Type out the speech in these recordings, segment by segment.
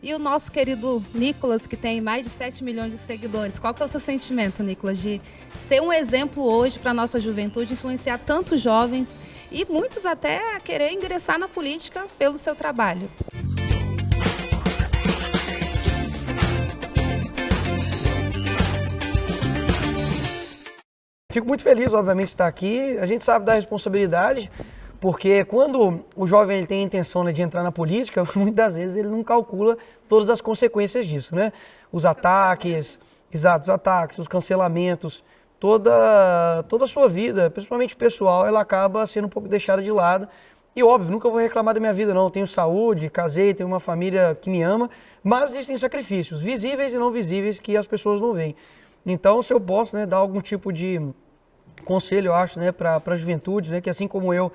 E o nosso querido Nicolas, que tem mais de 7 milhões de seguidores, qual que é o seu sentimento, Nicolas, de ser um exemplo hoje para a nossa juventude, influenciar tantos jovens e muitos até a querer ingressar na política pelo seu trabalho? Fico muito feliz, obviamente, de estar aqui. A gente sabe da responsabilidade, porque quando o jovem ele tem a intenção, né, de entrar na política, muitas das vezes ele não calcula todas as consequências disso, né? Os ataques, exato, os ataques, os cancelamentos, toda a sua vida, principalmente pessoal, ela acaba sendo um pouco deixada de lado. E óbvio, nunca vou reclamar da minha vida, não. Eu tenho saúde, casei, tenho uma família que me ama, mas existem sacrifícios visíveis e não visíveis que as pessoas não veem. Então, se eu posso, né, dar algum tipo de conselho, eu acho, né, para a juventude, né, que assim como eu,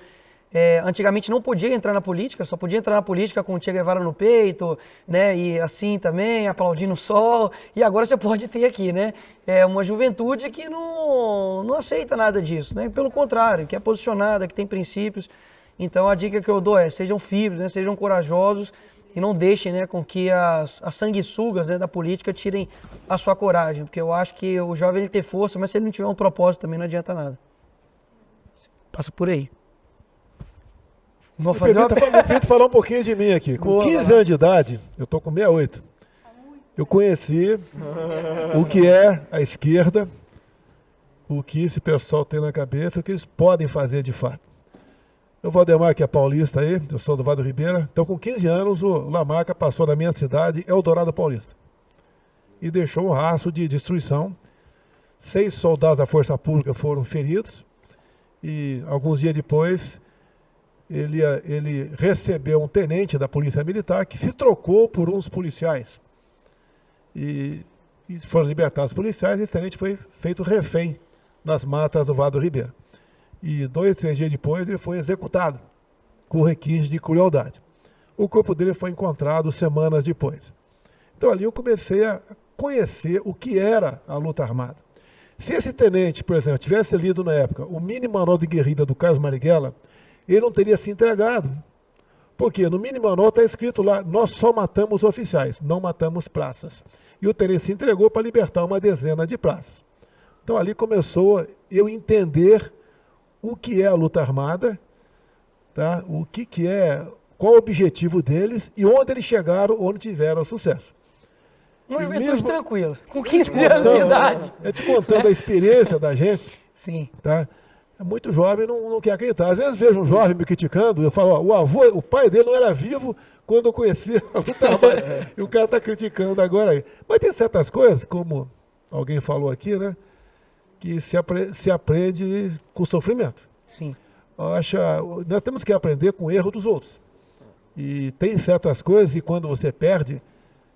antigamente não podia entrar na política, só podia entrar na política com o Che Guevara no peito, né, e assim também, aplaudindo o sol, e agora você pode ter aqui, né, uma juventude que não aceita nada disso, né, pelo contrário, que é posicionada, que tem princípios. Então a dica que eu dou é, sejam firmes, né, sejam corajosos, e não deixem, né, com que as sanguessugas, né, da política tirem a sua coragem, porque eu acho que o jovem ele tem força, mas se ele não tiver um propósito também não adianta nada. Passa por aí. Me permita falar um pouquinho de mim aqui. Com 15 anos de idade, eu estou com 68, eu conheci o que é a esquerda, o que esse pessoal tem na cabeça, o que eles podem fazer de fato. O Valdemar, que é paulista aí, eu sou do Vale do Ribeira. Então, com 15 anos, o Lamarca passou na minha cidade, Eldorado Paulista. E deixou um rastro de destruição. 6 soldados da Força Pública foram feridos. E, alguns dias depois, ele recebeu um tenente da Polícia Militar que se trocou por uns policiais. E foram libertados os policiais e esse tenente foi feito refém nas matas do Vale do Ribeira. E 2, 3 dias depois ele foi executado com requinte de crueldade. O corpo dele foi encontrado semanas depois. Então ali eu comecei a conhecer o que era a luta armada. Se esse tenente, por exemplo, tivesse lido na época o mini manual de guerrilha do Carlos Marighella, ele não teria se entregado. Porque no mini manual está escrito lá, nós só matamos oficiais, não matamos praças. E o tenente se entregou para libertar uma dezena de praças. Então ali começou eu entender o que é a luta armada, tá? O que é, qual o objetivo deles e onde eles chegaram, onde tiveram sucesso. Uma juventude tranquila, com 15 anos de idade. Te contando a experiência da gente. Sim. Tá? É muito jovem, não quer acreditar. Às vezes vejo um jovem me criticando, eu falo, ó, o pai dele não era vivo quando eu conheci a luta armada. E o cara está criticando agora aí. Mas tem certas coisas, como alguém falou aqui, né? Que se aprende com sofrimento. Sim. Nós temos que aprender com o erro dos outros. E tem certas coisas que quando você perde,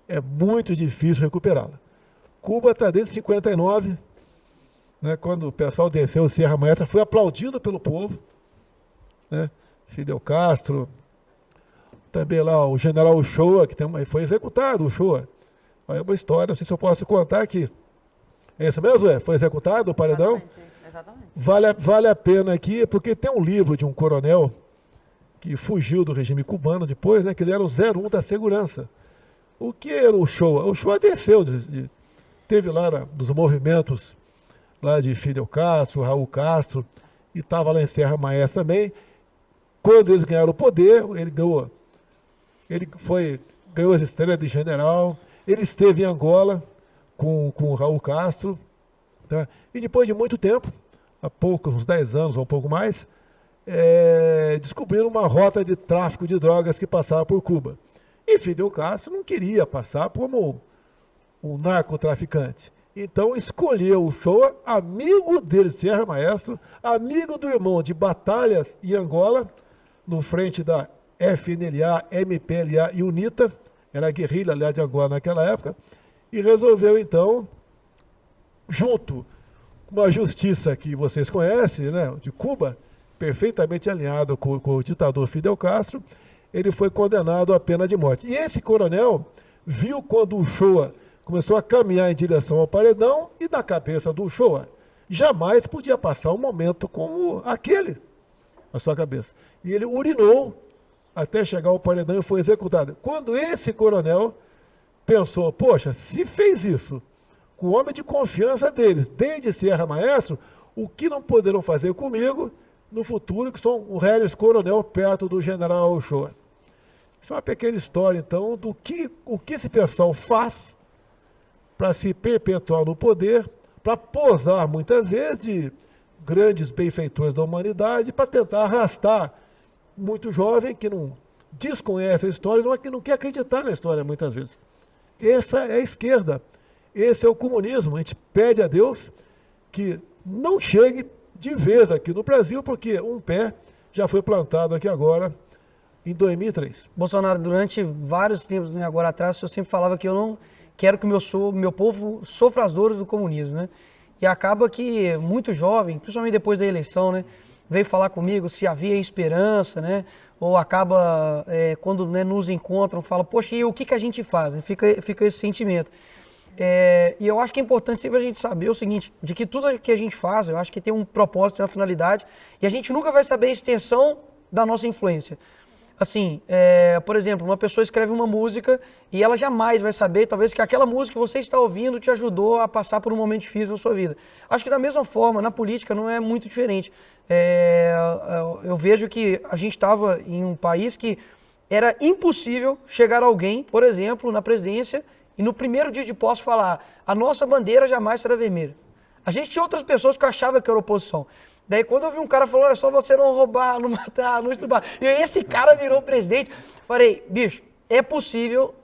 é muito difícil recuperá-la. Cuba está desde 59, né, quando o pessoal desceu o Sierra Maestra, foi aplaudido pelo povo. Né, Fidel Castro, também lá o general Uchoa, que foi executado, o Uchoa. É uma história, não sei se eu posso contar aqui. É isso mesmo, Foi executado o paredão? Exatamente. Vale a pena aqui, porque tem um livro de um coronel que fugiu do regime cubano depois, né, que ele era o 01 da segurança. O que era o Uchoa? O Uchoa desceu, teve lá dos movimentos lá de Fidel Castro, Raul Castro, e estava lá em Serra Maestra também. Quando eles ganharam o poder, ele ganhou as estrelas de general, ele esteve em Angola, com o Raul Castro, tá? E depois de muito tempo, há uns 10 anos ou um pouco mais, descobriram uma rota de tráfico de drogas que passava por Cuba. E Fidel Castro não queria passar como um narcotraficante. Então escolheu o Uchoa, amigo dele, Sierra Maestro, amigo do irmão de batalhas em Angola, no frente da FNLA, MPLA e UNITA, era a guerrilha, aliás, de Angola naquela época, e resolveu, então, junto com uma justiça que vocês conhecem, né, de Cuba, perfeitamente alinhado com o ditador Fidel Castro, ele foi condenado à pena de morte. E esse coronel viu quando o Uchoa começou a caminhar em direção ao paredão e na cabeça do Uchoa jamais podia passar um momento como aquele na sua cabeça. E ele urinou até chegar ao paredão e foi executado. Quando esse coronel pensou, poxa, se fez isso com o homem de confiança deles, desde Serra Maestro, o que não poderão fazer comigo no futuro, que são o Réis Coronel perto do General Uchoa. Isso é uma pequena história, então, do que o que esse pessoal faz para se perpetuar no poder, para posar muitas vezes de grandes benfeitores da humanidade, para tentar arrastar muito jovem que não desconhece a história, que não quer acreditar na história muitas vezes. Essa é a esquerda, esse é o comunismo. A gente pede a Deus que não chegue de vez aqui no Brasil, porque um pé já foi plantado aqui agora em 2003. Bolsonaro, durante vários tempos, né, agora atrás, eu sempre falava que eu não quero que meu povo sofra as dores do comunismo, né? E acaba que muito jovem, principalmente depois da eleição, né, veio falar comigo se havia esperança, né? Ou acaba, quando, né, nos encontram, fala, poxa, e o que a gente faz? Fica esse sentimento. E eu acho que é importante sempre a gente saber o seguinte, de que tudo que a gente faz, eu acho que tem um propósito, tem uma finalidade, e a gente nunca vai saber a extensão da nossa influência. Assim, por exemplo, uma pessoa escreve uma música e ela jamais vai saber, talvez, que aquela música que você está ouvindo te ajudou a passar por um momento difícil na sua vida. Acho que da mesma forma, na política não é muito diferente. Eu vejo que a gente estava em um país que era impossível chegar alguém, por exemplo, na presidência, e no primeiro dia de posse falar, a nossa bandeira jamais será vermelha. A gente tinha outras pessoas que achavam que era oposição. Daí quando eu vi um cara falando, é só você não roubar, não matar, não estuprar. E esse cara virou presidente. Falei, bicho, é possível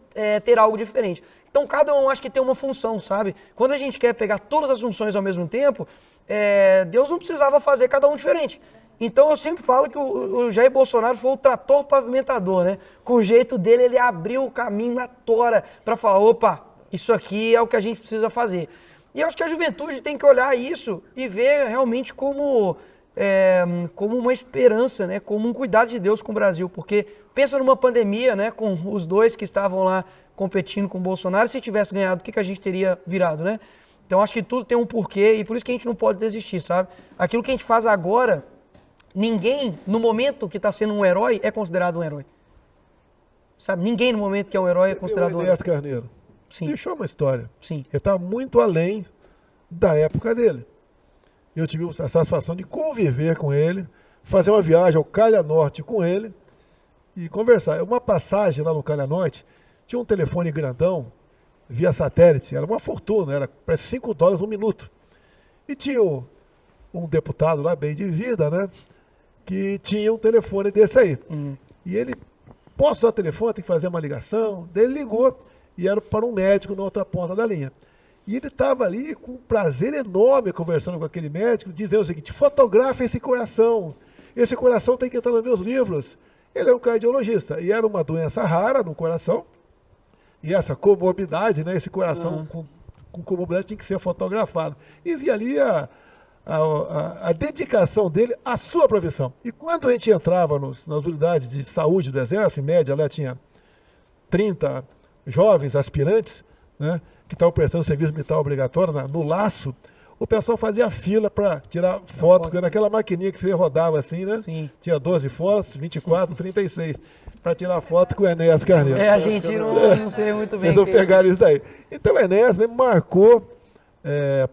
ter algo diferente. Então cada um acho que tem uma função, sabe? Quando a gente quer pegar todas as funções ao mesmo tempo, Deus não precisava fazer cada um diferente. Então eu sempre falo que o Jair Bolsonaro foi o trator pavimentador, né? Com o jeito dele, ele abriu o caminho na tora para falar, opa, isso aqui é o que a gente precisa fazer. E eu acho que a juventude tem que olhar isso e ver realmente como uma esperança, né? Como um cuidado de Deus com o Brasil. Porque pensa numa pandemia, né? Com os dois que estavam lá competindo com o Bolsonaro, se tivesse ganhado, o que a gente teria virado, né? Então acho que tudo tem um porquê e por isso que a gente não pode desistir, sabe? Aquilo que a gente faz agora, ninguém, no momento que está sendo um herói, é considerado um herói. Sabe? Ninguém no momento que é um herói é considerado um herói. Carneiro. Sim. Deixou uma história. Sim. Ele está muito além da época dele. Eu tive a satisfação de conviver com ele, fazer uma viagem ao Calha Norte com ele e conversar. Uma passagem lá no Calha Norte, tinha um telefone grandão, via satélite, era uma fortuna, era para $5 um minuto. E tinha um deputado lá, bem de vida, né, que tinha um telefone desse aí. E ele, posso usar o telefone, tem que fazer uma ligação? Daí ele ligou. E era para um médico na outra ponta da linha. E ele estava ali com um prazer enorme conversando com aquele médico, dizendo o seguinte, fotografa esse coração tem que entrar nos meus livros. Ele é um cardiologista, e era uma doença rara no coração, e essa comorbidade, né, esse coração com comorbidade tinha que ser fotografado. E via ali a dedicação dele à sua profissão. E quando a gente entrava nas unidades de saúde do Exército, em média, lá tinha 30 jovens aspirantes, né, que estavam prestando serviço militar obrigatório no laço, o pessoal fazia fila para tirar foto, porque naquela maquininha que você rodava assim, né? Sim. Tinha 12 fotos, 24, 36, para tirar foto com o Enéas Carneiro. A gente não sei muito bem. Vocês vão pegar isso daí. Então o Enéas mesmo marcou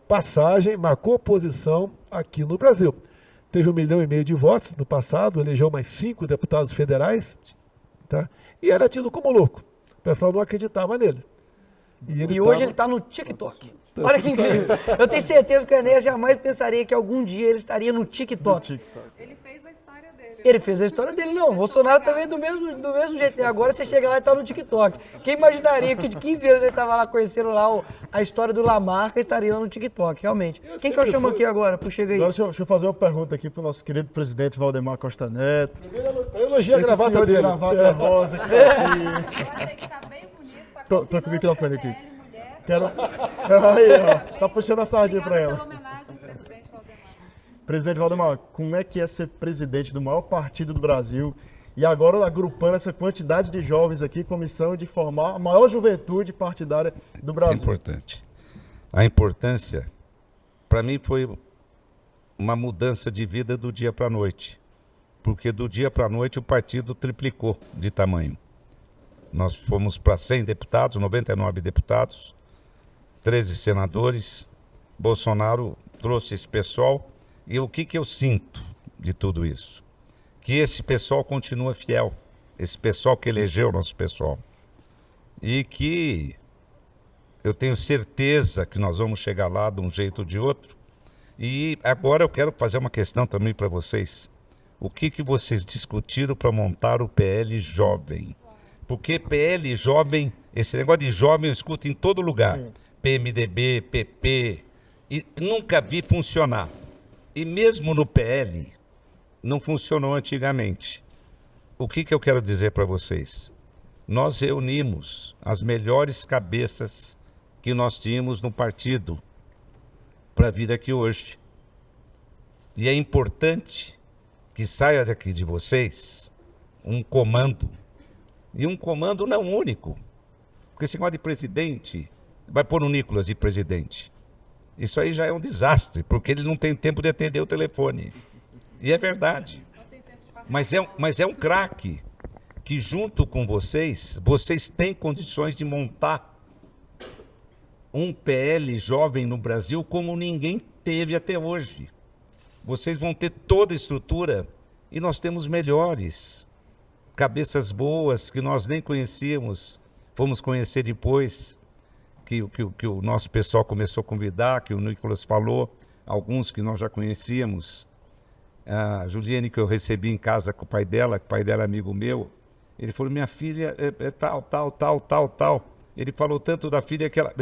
passagem, marcou posição aqui no Brasil. Teve 1,5 milhão de votos no passado, elegeu mais 5 deputados federais, tá? E era tido como louco. O pessoal não acreditava nele. E hoje ele está no TikTok. Olha que incrível. Eu tenho certeza que o Enéas jamais pensaria que algum dia ele estaria no TikTok. Ele fez a história dele. Ele fez a história dele, não. O Bolsonaro também do mesmo jeito. Agora você chega lá e está no TikTok. Quem imaginaria que de 15 anos ele estava lá conhecendo lá a história do Lamarca e estaria lá no TikTok, realmente. Quem que eu chamo aqui agora? Chega aí. Agora deixa eu fazer uma pergunta aqui para o nosso querido presidente Valdemar Costa Neto. Eu elogio a gravata dele. Gravata rosa que tá aqui. Eu achei que tá bem bonito. Tô com o microfone aqui. Quero... Aí, ó, tá puxando a sardinha para ela. Homenagem, presidente Valdemar. Presidente Valdemar, como é que é ser presidente do maior partido do Brasil e agora agrupando essa quantidade de jovens aqui com a missão de formar a maior juventude partidária do Brasil? Isso é importante. A importância, para mim, foi uma mudança de vida do dia para a noite, porque do dia para a noite o partido triplicou de tamanho. Nós fomos para 100 deputados, 99 deputados, 13 senadores. Bolsonaro trouxe esse pessoal. E o que eu sinto de tudo isso? Que esse pessoal continua fiel. Esse pessoal que elegeu o nosso pessoal. E que eu tenho certeza que nós vamos chegar lá de um jeito ou de outro. E agora eu quero fazer uma questão também para vocês. O que vocês discutiram para montar o PL Jovem? Porque PL Jovem, esse negócio de jovem eu escuto em todo lugar. Sim. PMDB, PP, e nunca vi funcionar. E mesmo no PL, não funcionou antigamente. O que eu quero dizer para vocês? Nós reunimos as melhores cabeças que nós tínhamos no partido para vir aqui hoje. E é importante que saia daqui de vocês um comando. E um comando não único. Porque esse negócio de presidente, vai pôr o Nicolas de presidente. Isso aí já é um desastre, porque ele não tem tempo de atender o telefone. E é verdade. Mas é um craque que junto com vocês têm condições de montar um PL jovem no Brasil como ninguém teve até hoje. Vocês vão ter toda a estrutura e nós temos melhores. Cabeças boas que nós nem conhecíamos, fomos conhecer depois que o nosso pessoal começou a convidar, que o Nicolas falou, alguns que nós já conhecíamos. A Juliane, que eu recebi em casa com o pai dela, que o pai dela é amigo meu, ele falou, minha filha é tal. Ele falou tanto da filha que ela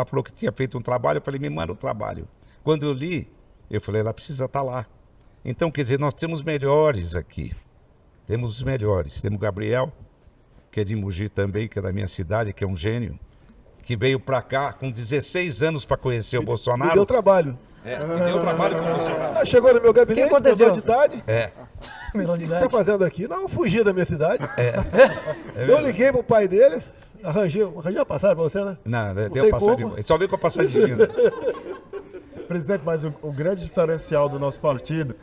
falou que tinha feito um trabalho, eu falei, me manda o trabalho. Quando eu li, eu falei, ela precisa estar lá. Então, quer dizer, nós temos melhores aqui. Temos os melhores. Temos o Gabriel, que é de Mogi também, que é da minha cidade, que é um gênio, que veio para cá com 16 anos para conhecer o Bolsonaro. Me deu trabalho. Me deu trabalho com o Bolsonaro. Chegou no meu gabinete, que aconteceu? de idade. Menor de O que você idade. está fazendo aqui? Não, eu fugi da minha cidade. Eu liguei pro pai dele, arranjei uma passagem para você, né? Não, Não deu sei passagem. como. Só veio com a passagem de vinda. Presidente, mas o grande diferencial do nosso partido,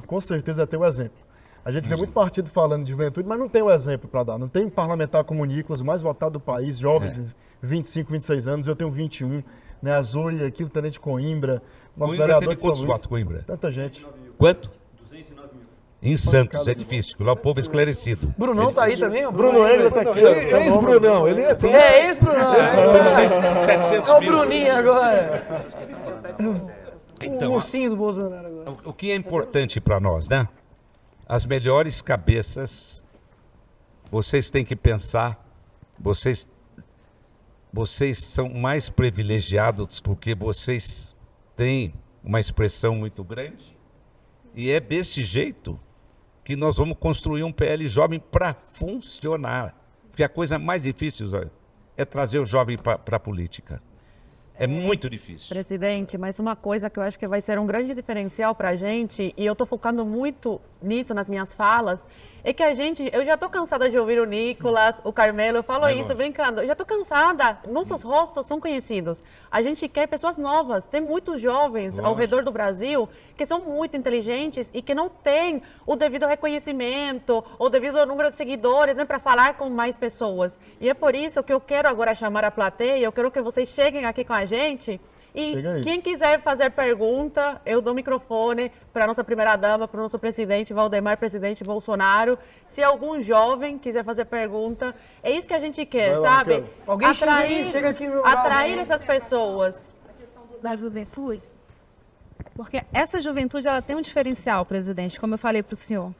com certeza é ter o exemplo. A gente vê muito partido falando de juventude, mas não tem o exemplo para dar. Não tem um parlamentar como o Nicolas, o mais votado do país, jovem de 25, 26 anos, eu tenho 21. Né? A Zoe aqui, o Tenente Coimbra, nosso Coimbra vereador teve de São quantos Luís. votos, Coimbra? Tanta gente. Quanto? 209 mil. Em Santos, é difícil, lá o povo é esclarecido. Brunão tá aí também? Bruno Engler tá aqui. Ex-Brunão, ele é... É, ex-Brunão. Como 700 É o mil. Bruninho agora. Então, O ursinho do Bolsonaro agora. o que é importante para nós, né? As melhores cabeças, vocês têm que pensar, vocês são mais privilegiados porque vocês têm uma expressão muito grande. E é desse jeito que nós vamos construir um PL jovem para funcionar. Porque a coisa mais difícil, olha, é trazer o jovem para a política. É muito difícil. Presidente, mas uma coisa que eu acho que vai ser um grande diferencial para a gente, e eu estou focando muito nisso nas minhas falas, é que eu já estou cansada de ouvir o Nicolas, o Carmelo, eu falo isso brincando, eu já estou cansada, nossos rostos são conhecidos, a gente quer pessoas novas, tem muitos jovens ao redor do Brasil que são muito inteligentes e que não têm o devido reconhecimento, o devido número de seguidores, né, para falar com mais pessoas. E é por isso que eu quero agora chamar a plateia, eu quero que vocês cheguem aqui com a gente. E quem quiser fazer pergunta, eu dou o microfone para a nossa primeira-dama, para o nosso presidente Valdemar, presidente Bolsonaro. Se algum jovem quiser fazer pergunta, é isso que a gente quer, sabe? Alguém chega aqui no atrair essas pessoas. A questão da juventude, porque essa juventude ela tem um diferencial, presidente, como eu falei para o senhor.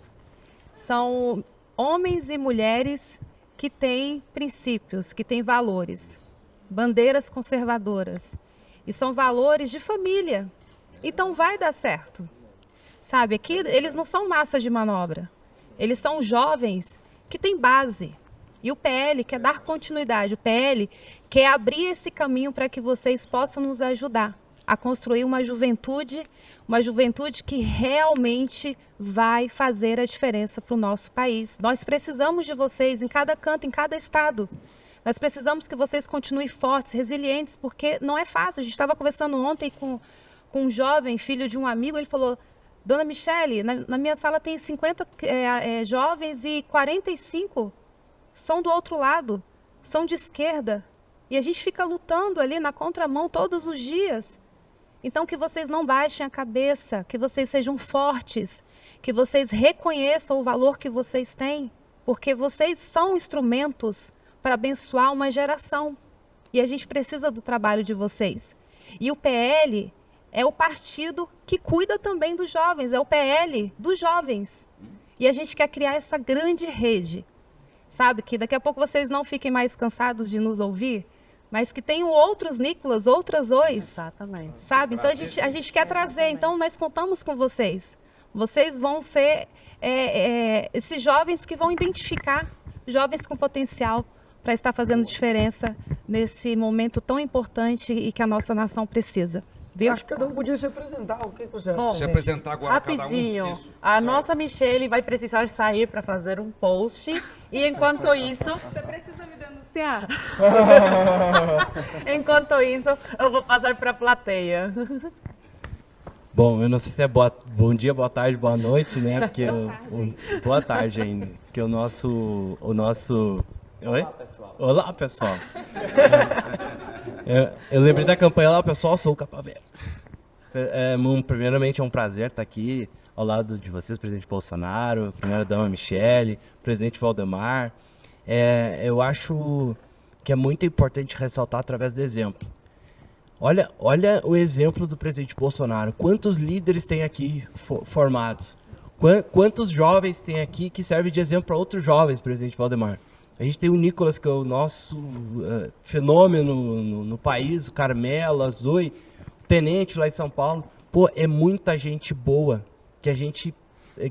São homens e mulheres que têm princípios, que têm valores, bandeiras conservadoras. E são valores de família. Então vai dar certo. Sabe, aqui eles não são massa de manobra. Eles são jovens que têm base. E o PL quer dar continuidade. O PL quer abrir esse caminho para que vocês possam nos ajudar a construir uma juventude que realmente vai fazer a diferença para o nosso país. Nós precisamos de vocês em cada canto, em cada estado. Nós precisamos que vocês continuem fortes, resilientes, porque não é fácil. A gente estava conversando ontem com um jovem, filho de um amigo, ele falou, Dona Michele, na minha sala tem 50 jovens e 45 são do outro lado, são de esquerda. E a gente fica lutando ali na contramão todos os dias. Então, que vocês não baixem a cabeça, que vocês sejam fortes, que vocês reconheçam o valor que vocês têm, porque vocês são instrumentos para abençoar uma geração. E a gente precisa do trabalho de vocês. E o PL é o partido que cuida também dos jovens, é o PL dos jovens. E a gente quer criar essa grande rede, sabe? Que daqui a pouco vocês não fiquem mais cansados de nos ouvir, mas que tenham outros Nicolas, outras Ois. Exatamente. Sabe? Então a gente quer trazer, então nós contamos com vocês. Vocês vão ser esses jovens que vão identificar jovens com potencial para estar fazendo diferença nesse momento tão importante e que a nossa nação precisa. Viu? Acho que cada um podia se apresentar. O que você acha? Bom, Se apresentar agora rapidinho, cada um. Isso. a nossa Michele vai precisar sair para fazer um post. E enquanto isso... Você precisa me denunciar? Enquanto isso, eu vou passar para a plateia. Bom, eu não sei se é bom dia, boa tarde, boa noite, né? Porque boa tarde ainda. Porque o nosso... Oi? Olá, pessoal. Olá, pessoal. Eu lembrei da campanha lá, pessoal, sou o Capa Verde. Primeiramente, é um prazer estar aqui ao lado de vocês, presidente Bolsonaro, primeira-dama Michele, presidente Valdemar. Eu acho que é muito importante ressaltar através do exemplo. Olha o exemplo do presidente Bolsonaro. Quantos líderes tem aqui formados? Quantos jovens tem aqui que servem de exemplo para outros jovens, presidente Valdemar? A gente tem o Nicolas, que é o nosso fenômeno no país, o Carmelo, a Zoe, o Tenente lá em São Paulo. Pô, é muita gente boa que a gente,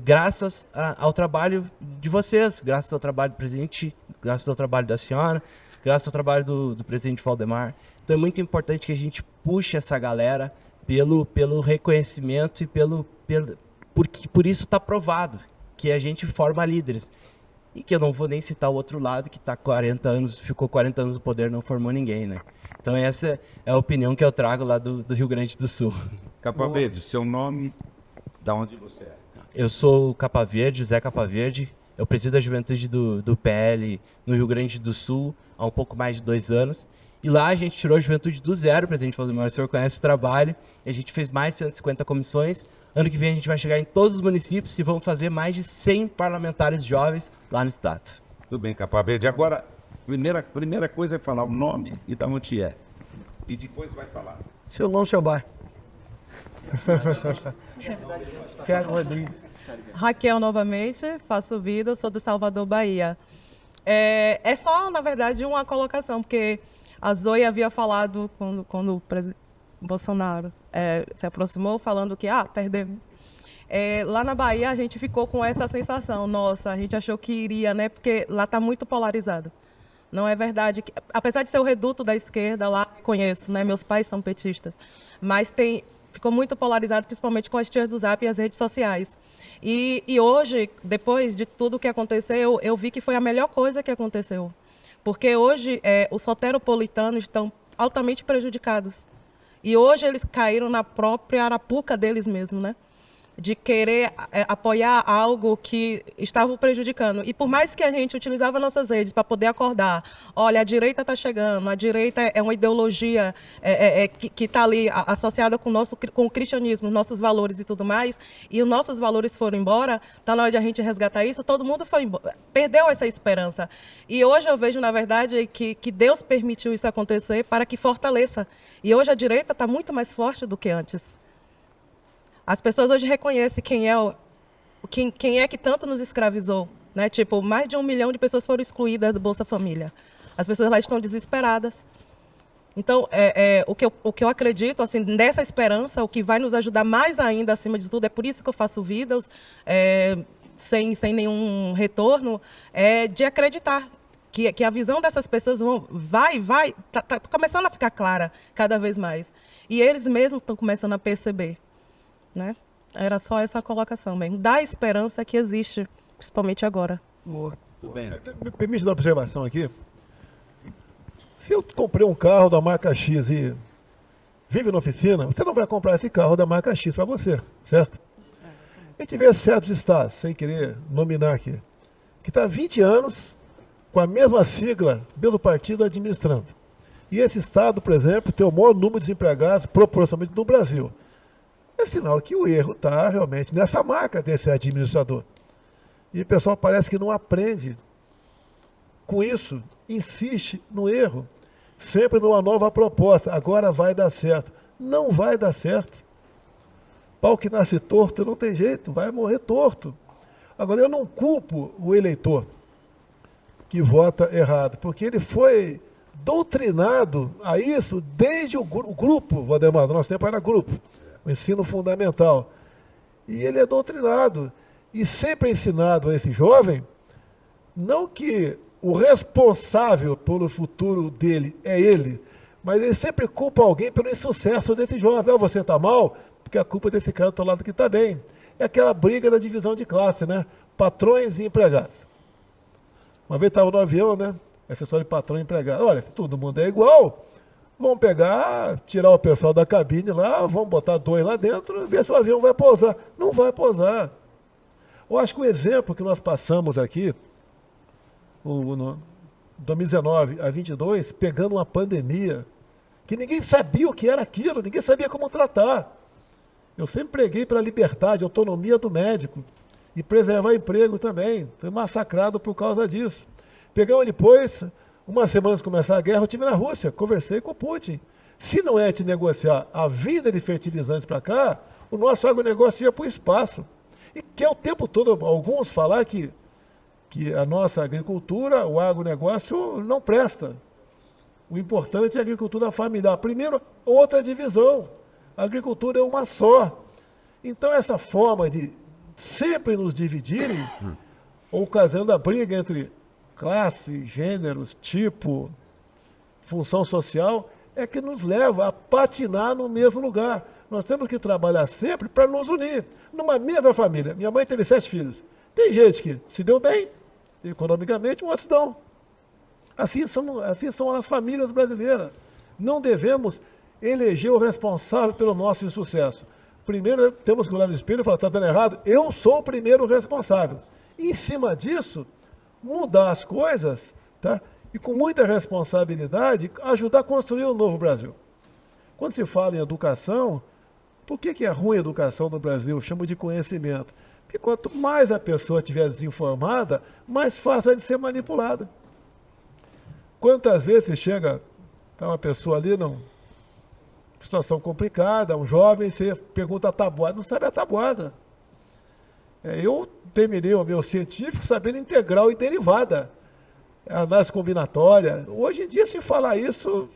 graças ao trabalho de vocês, graças ao trabalho do presidente, graças ao trabalho da senhora, graças ao trabalho do presidente Valdemar. Então é muito importante que a gente puxe essa galera pelo reconhecimento e porque por isso está provado que a gente forma líderes. E que eu não vou nem citar o outro lado, que ficou 40 anos no poder e não formou ninguém, né? Então essa é a opinião que eu trago lá do Rio Grande do Sul. Capa Verde, seu nome, da onde você é? Eu sou o Capa Verde, José Capa Verde. Eu presido a juventude do PL no Rio Grande do Sul há um pouco mais de 2 anos. E lá a gente tirou a juventude do zero, presidente Valdemar, o senhor conhece o trabalho. E a gente fez mais de 150 comissões. Ano que vem a gente vai chegar em todos os municípios e vamos fazer mais de 100 parlamentares jovens lá no estado. Tudo bem, Capa Verde. Agora, primeira coisa é falar o nome e da onde é. E depois vai falar. Seu nome, seu bairro. Tiago Rodrigues. Raquel novamente, faço vida, sou do Salvador, Bahia. É só, na verdade, uma colocação, porque a Zoe havia falado quando o presidente Bolsonaro se aproximou, falando que, perdemos. Lá na Bahia, a gente ficou com essa sensação, nossa, a gente achou que iria, né, porque lá está muito polarizado. Não é verdade, apesar de ser o reduto da esquerda, lá conheço, né, meus pais são petistas, mas ficou muito polarizado, principalmente com as tias do Zap e as redes sociais. E hoje, depois de tudo que aconteceu, eu vi que foi a melhor coisa que aconteceu. Porque hoje os soteropolitanos estão altamente prejudicados. E hoje eles caíram na própria arapuca deles mesmos, né? De querer apoiar algo que estava o prejudicando. E por mais que a gente utilizava nossas redes para poder acordar, olha, a direita está chegando, a direita é uma ideologia que está ali associada com o cristianismo, nossos valores e tudo mais, e os nossos valores foram embora, está na hora de a gente resgatar isso, todo mundo foi embora, perdeu essa esperança. E hoje eu vejo, na verdade, que Deus permitiu isso acontecer para que fortaleça. E hoje a direita está muito mais forte do que antes. As pessoas hoje reconhecem quem é que tanto nos escravizou, né? Tipo, mais de 1 milhão de pessoas foram excluídas do Bolsa Família. As pessoas lá estão desesperadas. Então, o que eu acredito, assim, nessa esperança, o que vai nos ajudar mais ainda, acima de tudo, é por isso que eu faço vídeos sem nenhum retorno, de acreditar que a visão dessas pessoas tá começando a ficar clara cada vez mais. E eles mesmos estão começando a perceber. Né? Era só essa colocação mesmo. Dá esperança que existe, principalmente agora. Boa. Tudo bem. Me permite dar uma observação aqui. Se eu comprei um carro da marca X e vive na oficina, você não vai comprar esse carro da marca X para você, certo? A gente vê certos estados, sem querer nominar aqui, que está há 20 anos com a mesma sigla, mesmo partido administrando. E esse estado, por exemplo, tem o maior número de desempregados proporcionalmente do Brasil. É sinal que o erro está realmente nessa marca desse administrador. E o pessoal parece que não aprende com isso, insiste no erro, sempre numa nova proposta. Agora vai dar certo. Não vai dar certo. Pau que nasce torto não tem jeito, vai morrer torto. Agora, eu não culpo o eleitor que vota errado, porque ele foi doutrinado a isso desde o grupo, Valdemar, do nosso tempo era grupo, o ensino fundamental. E ele é doutrinado. E sempre é ensinado a esse jovem, não que o responsável pelo futuro dele é ele, mas ele sempre culpa alguém pelo insucesso desse jovem. Ah, você está mal, porque a culpa desse cara do outro lado que está bem. É aquela briga da divisão de classe, né? Patrões e empregados. Uma vez estava no avião, né? Essa história de patrão e empregado. Olha, se todo mundo é igual, vamos pegar, tirar o pessoal da cabine lá, vamos botar 2 lá dentro, ver se o avião vai pousar. Não vai pousar. Eu acho que o exemplo que nós passamos aqui, no 2019 a 22, pegando uma pandemia, que ninguém sabia o que era aquilo, ninguém sabia como tratar. Eu sempre preguei pela liberdade, autonomia do médico e preservar emprego também. Fui massacrado por causa disso. Pegamos depois, uma semana antes de começar a guerra, eu estive na Rússia, conversei com o Putin. Se não é de negociar a vinda de fertilizantes para cá, o nosso agronegócio ia para o espaço. E quer o tempo todo alguns falar que a nossa agricultura, o agronegócio não presta. O importante é a agricultura familiar. Primeiro, outra divisão. A agricultura é uma só. Então, essa forma de sempre nos dividirem, ocasionando a briga entre classe, gêneros, tipo, função social, é que nos leva a patinar no mesmo lugar. Nós temos que trabalhar sempre para nos unir. Numa mesma família. Minha mãe teve 7 filhos. Tem gente que se deu bem, economicamente, outros não. Assim são as famílias brasileiras. Não devemos eleger o responsável pelo nosso insucesso. Primeiro, temos que olhar no espelho e falar, está dando errado? Eu sou o primeiro responsável. E, em cima disso, mudar as coisas, tá? E com muita responsabilidade, ajudar a construir um novo Brasil. Quando se fala em educação, por que é ruim a educação no Brasil? Eu chamo de conhecimento. Porque quanto mais a pessoa estiver desinformada, mais fácil é de ser manipulada. Quantas vezes chega uma pessoa ali, numa situação complicada, um jovem, você pergunta a tabuada, não sabe a tabuada. Eu terminei o meu científico sabendo integral e derivada, análise combinatória. Hoje em dia, se falar isso,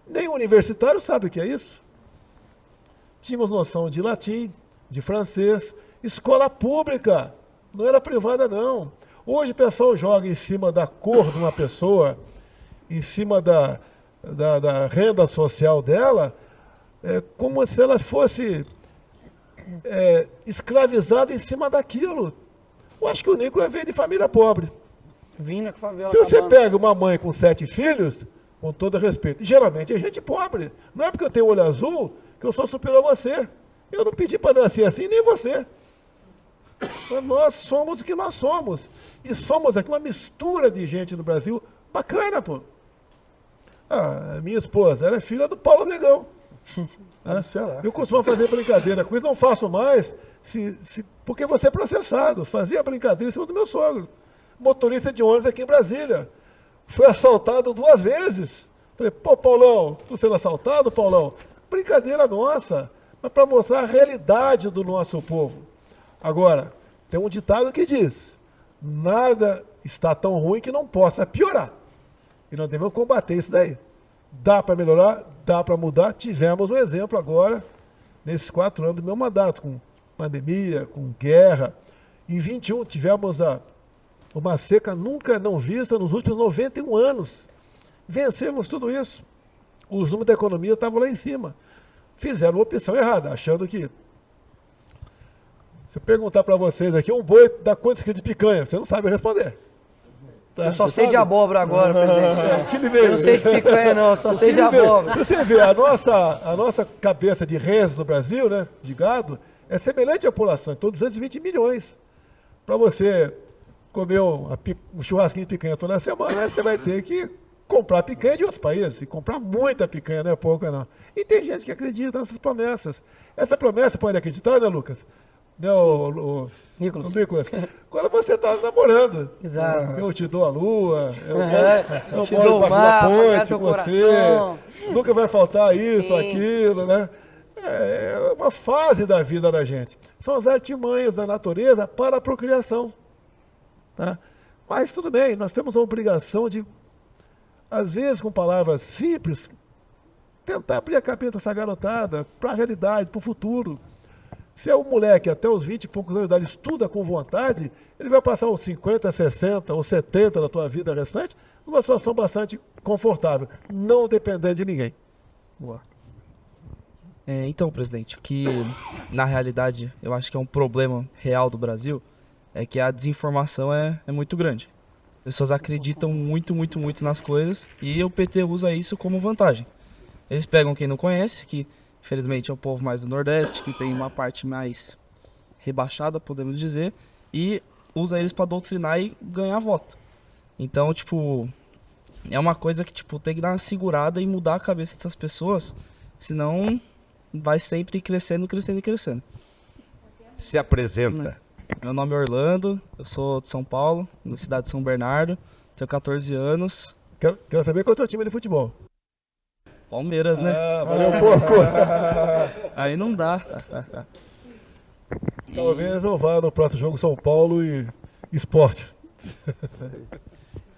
nem o universitário sabe o que é isso. Tínhamos noção de latim, de francês, escola pública, não era privada não. Hoje o pessoal joga em cima da cor de uma pessoa, em cima da renda social dela, como se ela fosse escravizada em cima daquilo. Eu acho que o Nicolas veio de família pobre. Vindo com favela. Se você pega uma mãe com 7 filhos, com todo respeito, geralmente é gente pobre. Não é porque eu tenho olho azul que eu sou superior a você. Eu não pedi para nascer assim, nem você. Nós somos o que nós somos. E somos aqui uma mistura de gente no Brasil bacana, pô. A minha esposa, ela é filha do Paulo Negão. Eu costumo fazer brincadeira com isso, não faço mais, porque você é processado. Fazia brincadeira em cima do meu sogro. Motorista de ônibus aqui em Brasília. Foi assaltado 2 vezes. Falei, pô, Paulão, tu sendo assaltado, Paulão? Brincadeira nossa, mas para mostrar a realidade do nosso povo. Agora, tem um ditado que diz, nada está tão ruim que não possa piorar. E nós devemos combater isso daí. Dá para melhorar, dá para mudar. Tivemos um exemplo agora, nesses 4 anos do meu mandato, com pandemia, com guerra. Em 21 tivemos uma seca nunca não vista nos últimos 91 anos. Vencemos tudo isso. Os números da economia estavam lá em cima. Fizeram uma opção errada, achando que... Se eu perguntar para vocês aqui, um boi dá quantos quilos de picanha? Você não sabe responder. Tá? Eu só sei de abóbora agora, presidente. Eu não sei de picanha, não, só sei de abóbora. Você vê, a nossa cabeça de res no Brasil, né, de gado, é semelhante à população, então 220 milhões. Para você comer um churrasquinho de picanha toda semana, você vai ter que comprar picanha de outros países. E comprar muita picanha, não é pouca, não. E tem gente que acredita nessas promessas. Essa promessa pode acreditar, né, Lucas? Né, Nicolas? Quando você está namorando. Exato. Eu te dou a lua, eu te dou o mar, ponte teu com você. coração. Nunca vai faltar isso, Sim. aquilo, né? É uma fase da vida da gente. São as artimanhas da natureza para a procriação. Tá? Mas tudo bem, nós temos a obrigação de, às vezes com palavras simples, tentar abrir a cabeça dessa garotada para a realidade, para o futuro. Se é um moleque até os 20 e poucos anos de idade estuda com vontade, ele vai passar os 50, 60 ou 70 da tua vida restante numa situação bastante confortável, não dependendo de ninguém. Boa. Então, presidente, o que na realidade eu acho que é um problema real do Brasil é que a desinformação é muito grande. As pessoas acreditam muito nas coisas e o PT usa isso como vantagem. Eles pegam quem não conhece, que infelizmente é o povo mais do Nordeste, que tem uma parte mais rebaixada, podemos dizer, e usa eles para doutrinar e ganhar voto. Então, tipo, é uma coisa que tipo tem que dar uma segurada e mudar a cabeça dessas pessoas, senão vai sempre crescendo. Se apresenta. Meu nome é Orlando, eu sou de São Paulo, na cidade de São Bernardo, tenho 14 anos. Quero saber qual é o teu time de futebol. Palmeiras, né? Valeu um pouco. Aí não dá. Talvez eu vá no próximo jogo São Paulo e Sport.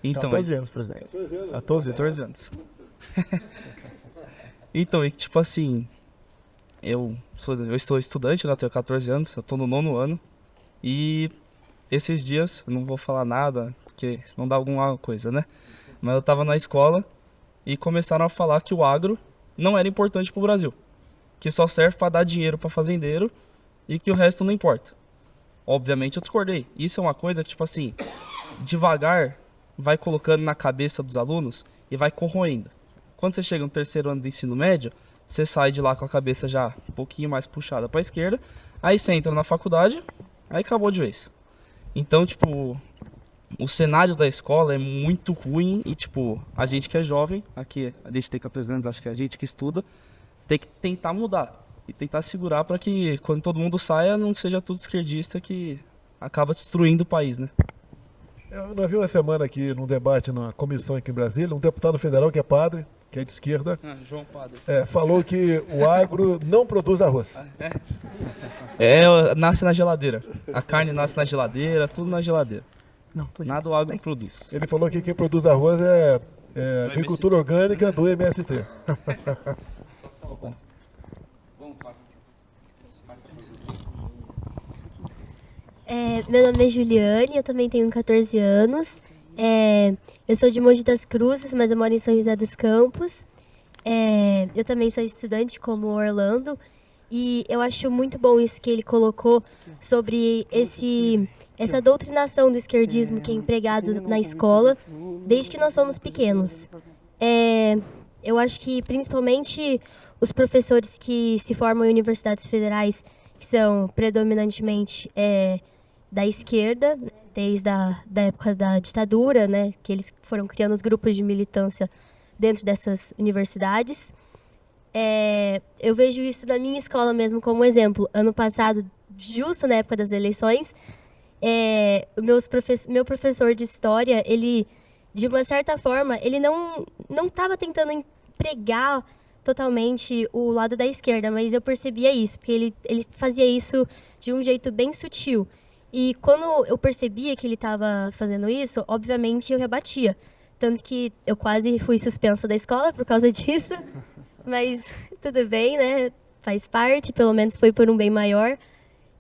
Então, 14 anos, presidente. 14 anos. Então, tipo assim, eu estou estudante, né? Eu tenho 14 anos, eu estou no 9º ano. E esses dias, eu não vou falar nada, porque senão dá alguma coisa, né? Mas eu estava na escola e começaram a falar que o agro não era importante para o Brasil. Que só serve para dar dinheiro para fazendeiro e que o resto não importa. Obviamente eu discordei. Isso é uma coisa que, tipo assim, devagar vai colocando na cabeça dos alunos e vai corroendo. Quando você chega no 3º ano do ensino médio, você sai de lá com a cabeça já um pouquinho mais puxada para a esquerda, aí você entra na faculdade, aí acabou de vez. Então, tipo, o cenário da escola é muito ruim e, tipo, a gente que é jovem, aqui a gente tem 14 anos, acho que a gente que estuda, tem que tentar mudar e tentar segurar para que quando todo mundo saia não seja tudo esquerdista que acaba destruindo o país, né? Eu vi uma semana aqui num debate na comissão aqui em Brasília, um deputado federal que é padre, que é de esquerda, João Padre. falou que o agro não produz arroz. Nasce na geladeira. A carne nasce na geladeira, tudo na geladeira. Não, Nada o agro produz. Ele falou que quem produz arroz é agricultura orgânica do MST. Meu nome é Juliane, eu também tenho 14 anos. Eu sou de Mogi das Cruzes, mas eu moro em São José dos Campos. Eu também sou estudante como o Orlando. E eu acho muito bom isso que ele colocou sobre essa doutrinação do esquerdismo que é empregado na escola desde que nós somos pequenos. Eu acho que principalmente os professores que se formam em universidades federais, que são predominantemente da esquerda, desde da época da ditadura, né, que eles foram criando os grupos de militância dentro dessas universidades. Eu vejo isso na minha escola mesmo como exemplo. Ano passado, justo na época das eleições, meu professor de história, ele, de uma certa forma, ele não estava tentando empregar totalmente o lado da esquerda, mas eu percebia isso, porque ele fazia isso de um jeito bem sutil. E quando eu percebia que ele estava fazendo isso, obviamente eu rebatia. Tanto que eu quase fui suspensa da escola por causa disso. Mas tudo bem, né? Faz parte, pelo menos foi por um bem maior.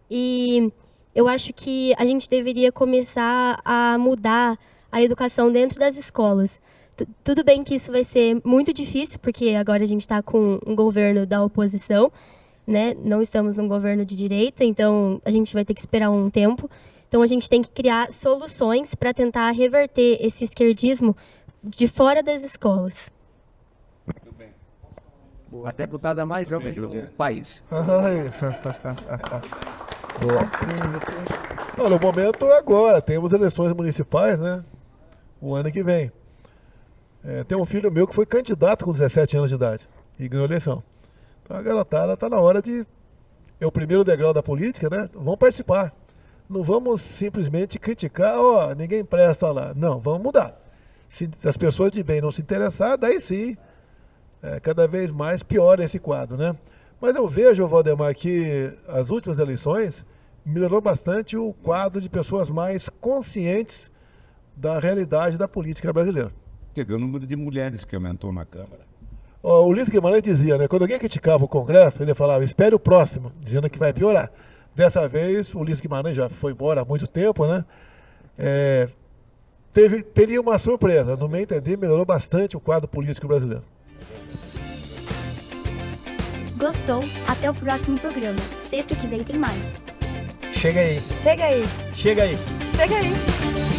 E eu acho que a gente deveria começar a mudar a educação dentro das escolas. Tudo bem que isso vai ser muito difícil, porque agora a gente está com um governo da oposição, né? Não estamos num governo de direita, então a gente vai ter que esperar um tempo. Então a gente tem que criar soluções para tentar reverter esse esquerdismo de fora das escolas. A deputada mais jovem do país. Boa. Olha, o momento é agora. Temos eleições municipais, né? O ano que vem. Tem um filho meu que foi candidato com 17 anos de idade e ganhou a eleição. Então a garotada está na hora de... É o primeiro degrau da política, né? Vamos participar. Não vamos simplesmente criticar, ninguém presta lá. Não, vamos mudar. Se as pessoas de bem não se interessar, daí sim, cada vez mais piora esse quadro, né? Mas eu vejo, Valdemar, que as últimas eleições melhorou bastante o quadro de pessoas mais conscientes da realidade da política brasileira. Teve o número de mulheres que aumentou na Câmara. O Ulisses Guimarães dizia, né? Quando alguém criticava o Congresso, ele falava, espere o próximo, dizendo que vai piorar. Dessa vez, o Ulisses Guimarães já foi embora há muito tempo, né? Teria uma surpresa. No meu entender, melhorou bastante o quadro político brasileiro. Gostou? Até o próximo programa. Sexta que vem tem mais. Chega aí. Chega aí. Chega aí. Chega aí.